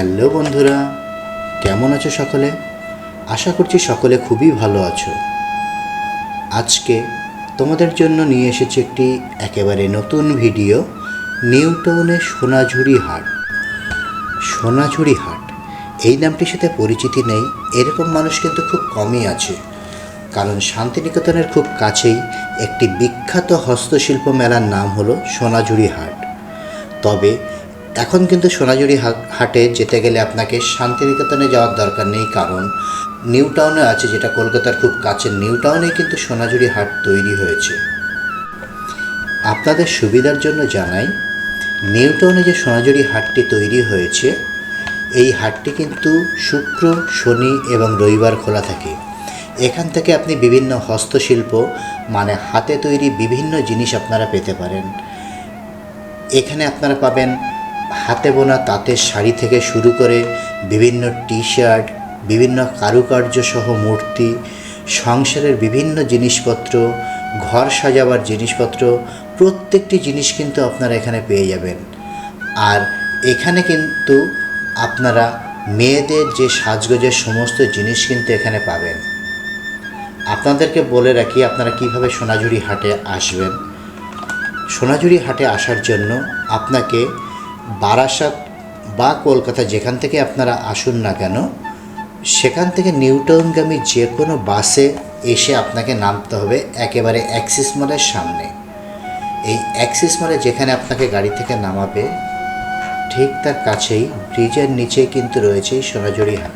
Hello বন্ধুরা, কেমন আছো সকলে? আশা করছি সকলে খুবই ভালো আছো। আজকে তোমাদের জন্য নিয়ে এসেছি একটি একেবারে নতুন ভিডিও। নিউ টাউনের সোনাঝুরি হাট। সোনাঝুরি হাট এই নামটির সাথে পরিচিতি নেই এরকম মানুষ কিন্তু খুব কমই আছে, কারণ শান্তিনিকেতনের খুব কাছেই একটি বিখ্যাত হস্তশিল্প মেলার নাম হলো সোনাঝুরি হাট। তবে এখন কিন্তু সোনাঝুরি হাটে যেতে গেলে আপনাকে শান্তিনিকেতনে যাওয়ার দরকার নেই, কারণ নিউ টাউনে আছে, যেটা কলকাতার খুব কাছের নিউ টাউনে কিন্তু সোনাঝুরি হাট তৈরি হয়েছে। আপনাদের সুবিধার জন্য জানাই, নিউ টাউনে যে সোনাঝুরি হাটটি তৈরি হয়েছে, এই হাটটি কিন্তু শুক্র, শনি এবং রবিবার খোলা থাকে। এখান থেকে আপনি বিভিন্ন হস্তশিল্প মানে হাতে তৈরি বিভিন্ন জিনিস আপনারা পেতে পারেন। এখানে আপনারা পাবেন হাতে বোনা তাঁতের শাড়ি থেকে শুরু করে বিভিন্ন টি শার্ট, বিভিন্ন কারুকার্য সহ মূর্তি, সংসারের বিভিন্ন জিনিসপত্র, ঘর সাজাবার জিনিসপত্র, প্রত্যেকটি জিনিস কিন্তু আপনারা এখানে পেয়ে যাবেন। আর এখানে কিন্তু আপনারা মেয়েদের যে সাজগোজের সমস্ত জিনিস কিন্তু এখানে পাবেন। আপনাদেরকে বলে রাখি আপনারা কিভাবে সোনাঝুরি হাটে আসবেন। সোনাঝুরি হাটে আসার জন্য আপনাকে বারাসাত বা কলকাতা যেখান থেকে আপনারা আসুন না কেন, সেখান থেকে নিউ টাউনগামী যে কোনো বাসে এসে আপনাকে নামতে হবে একেবারে অ্যাক্সিস মলের সামনে। এই অ্যাক্সিস মলে যেখানে আপনাকে গাড়ি থেকে নামাবে, ঠিক তার কাছেই ব্রিজের নিচে কিন্তু রয়েছে এই সোনাঝুরি হাট।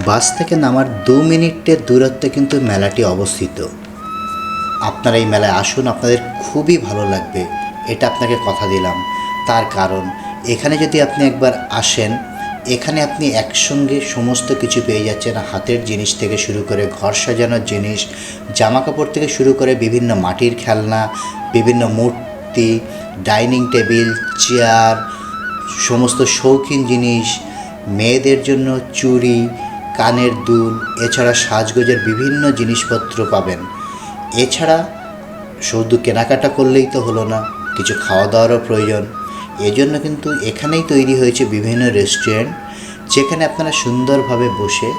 বাস থেকে নামার 2 মিনিটের দূরত্বে কিন্তু মেলাটি অবস্থিত। আপনারা এই মেলায় আসুন, আপনাদের খুবই ভালো লাগবে, এটা আপনাকে কথা দিলাম। তার কারণ এখানে যদি আপনি একবার আসেন, এখানে আপনি একসঙ্গে সমস্ত কিছু পেয়ে যাচ্ছেন। হাতের জিনিস থেকে শুরু করে ঘর সাজানোর জিনিস, জামা কাপড় থেকে শুরু করে বিভিন্ন মাটির খেলনা, বিভিন্ন মূর্তি, ডাইনিং টেবিল, চেয়ার, সমস্ত শৌখিন জিনিস, মেয়েদের জন্য চুড়ি, কানের দুল, এছাড়া সাজগোজের বিভিন্ন জিনিসপত্র পাবেন। এছাড়া শুধু কেনাকাটা করলেই তো হলো না, কিছু খাওয়া দাওয়ারও প্রয়োজন। এজন্য কিন্তু এখানেই তৈরি হয়েছে বিভিন্ন রেস্টুরেন্ট, যেখানে আপনারা সুন্দরভাবে বসে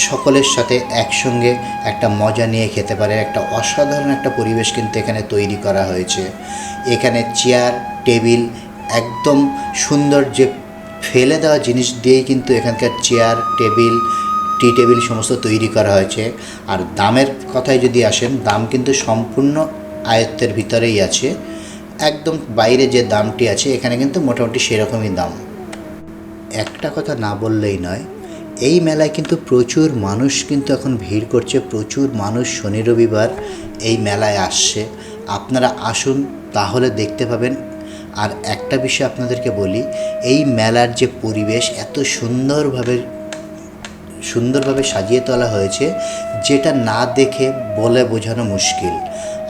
সকলের সাথে একসঙ্গে একটা মজা নিয়ে খেতে পারে। একটা অসাধারণ একটা পরিবেশ কিন্তু এখানে তৈরি করা হয়েছে। এখানে চেয়ার টেবিল একদম সুন্দর, যে ফেলে দেওয়া জিনিস দিয়েই কিন্তু এখানকার চেয়ার টেবিল, টি টেবিল সমস্ত তৈরি করা হয়েছে। আর দামের কথায় যদি আসেন, দাম কিন্তু সম্পূর্ণ আয়ত্তের ভিতরেই আছে। একদম বাইরে যে দামটি আছে এখানে কিন্তু মোটামুটি সেরকমই দাম। একটা কথা না বললেই নয়, এই মেলায় কিন্তু প্রচুর মানুষ কিন্তু এখন ভিড় করছে। প্রচুর মানুষ শনি রবিবার এই মেলায় আসছে। আপনারা আসুন, তাহলে দেখতে পাবেন। আর একটা বিষয় আপনাদেরকে বলি, এই মেলার যে পরিবেশ এত সুন্দরভাবে সাজিয়ে তোলা হয়েছে, যেটা না দেখে বলে বোঝানো মুশকিল।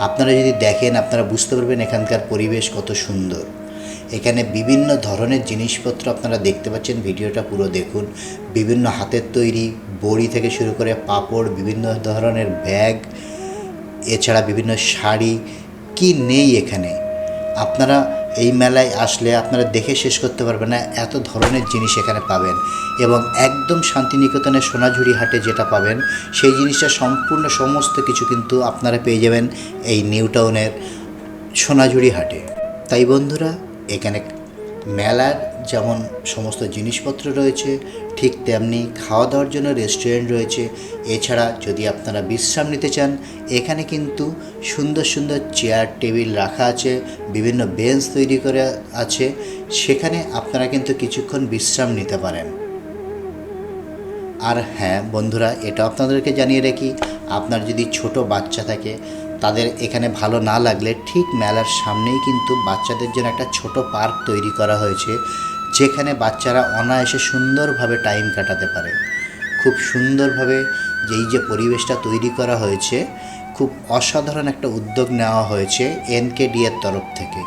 আপনারা যদি দেখেন আপনারা বুঝতে পারবেন এখানকার পরিবেশ কত সুন্দর। এখানে বিভিন্ন ধরনের জিনিসপত্র আপনারা দেখতে পাচ্ছেন, ভিডিওটা পুরো দেখুন। বিভিন্ন হাতের তৈরি বড়ি থেকে শুরু করে পাপড়, বিভিন্ন ধরনের ব্যাগ, এছাড়া বিভিন্ন শাড়ি, কি নেই এখানে। আপনারা এই মেলায় আসলে আপনারা দেখে শেষ করতে পারবেন না, এত ধরনের জিনিস এখানে পাবেন। এবং একদম শান্তিনিকেতনের সোনাঝুরি হাটে যেটা পাবেন, সেই জিনিসটা সম্পূর্ণ সমস্ত কিছু কিন্তু আপনারা পেয়ে যাবেন এই নিউ টাউনের সোনাঝুরি হাটে। তাই বন্ধুরা, এখানে মেলার যেমন সমস্ত জিনিসপত্র রয়েছে, ঠিক তেমনি খাওয়া দাওয়ার জন্য রেস্টুরেন্ট রয়েছে। এছাড়া যদি আপনারা বিশ্রাম নিতে চান, এখানে কিন্তু সুন্দর সুন্দর চেয়ার টেবিল রাখা আছে, বিভিন্ন বেঞ্চ তৈরি করে আছে, সেখানে আপনারা কিন্তু কিছুক্ষণ বিশ্রাম নিতে পারেন। আর হ্যাঁ বন্ধুরা, এটা আপনাদেরকে জানিয়ে রাখি, আপনার যদি ছোট বাচ্চা থাকে, তাদের এখানে ভালো না লাগলে ঠিক মেলার সামনেই কিন্তু বাচ্চাদের জন্য একটা ছোট পার্ক তৈরি করা হয়েছে, যেখানে বাচ্চারা অনায়াসে সুন্দরভাবে টাইম কাটাতে পারে। খুব সুন্দরভাবে এই যে পরিবেশটা তৈরি করা হয়েছে, খুব অসাধারণ একটা উদ্যোগ নেওয়া হয়েছে NKD এর তরফ থেকে।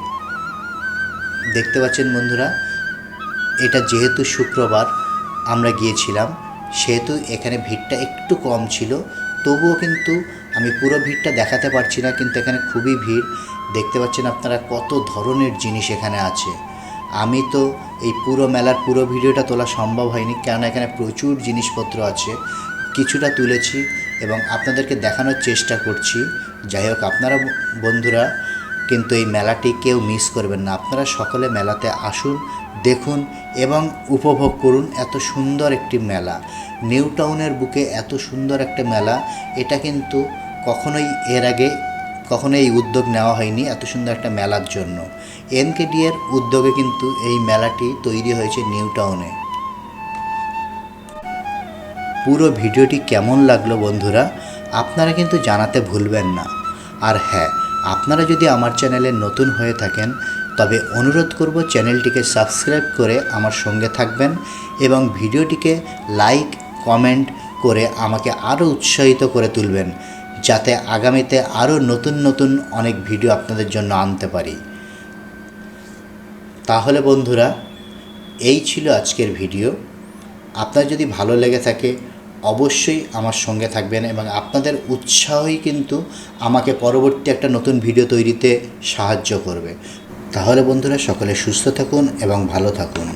দেখতে পাচ্ছেন বন্ধুরা, এটা যেহেতু শুক্রবার আমরা গিয়েছিলাম, সেহেতু এখানে ভিড়টা একটু কম ছিল। তবুও কিন্তু আমি পুরো ভিড়টা দেখাতে পারছি না, কিন্তু এখানে খুবই ভিড়। দেখতে পাচ্ছেন আপনারা কত ধরনের জিনিস এখানে আছে। আমি তো এই পুরো মেলার পুরো ভিডিওটা তোলা সম্ভব হয়নি, কেননা এখানে প্রচুর জিনিসপত্র আছে। কিছুটা তুলেছি এবং আপনাদেরকে দেখানোর চেষ্টা করছি। যাই হোক, আপনারা বন্ধুরা কিন্তু এই মেলাটি কেউ মিস করবেন না। আপনারা সকলে মেলাতে আসুন, দেখুন এবং উপভোগ করুন। এত সুন্দর একটি মেলা, নিউ টাউনের বুকে এত সুন্দর একটা মেলা, এটা কিন্তু কখনোই এর আগে এই উদ্যোগ নেওয়া হয়নি এত সুন্দর একটা মেলার জন্য। এনকেডি এর উদ্যোগে কিন্তু এই মেলাটি তৈরি হয়েছে নিউ টাউনে। পুরো ভিডিওটি কেমন লাগলো বন্ধুরা আপনারা কিন্তু জানাতে ভুলবেন না। আর হ্যাঁ, আপনারা যদি আমার চ্যানেলে নতুন হয়ে থাকেন তবে অনুরোধ করব চ্যানেলটিকে সাবস্ক্রাইব করে আমার সঙ্গে থাকবেন এবং ভিডিওটিকে লাইক কমেন্ট করে আমাকে আরও উৎসাহিত করে তুলবেন, যাতে আগামীতে আরও নতুন নতুন অনেক ভিডিও আপনাদের জন্য আনতে পারি। তাহলে বন্ধুরা, এই ছিল আজকের ভিডিও। আপনার যদি ভালো লেগে থাকে অবশ্যই আমার সঙ্গে থাকবেন এবং আপনাদের উৎসাহই কিন্তু আমাকে পরবর্তী একটা নতুন ভিডিও তৈরিতে সাহায্য করবে। তাহলে বন্ধুরা, সকলে সুস্থ থাকুন এবং ভালো থাকুন।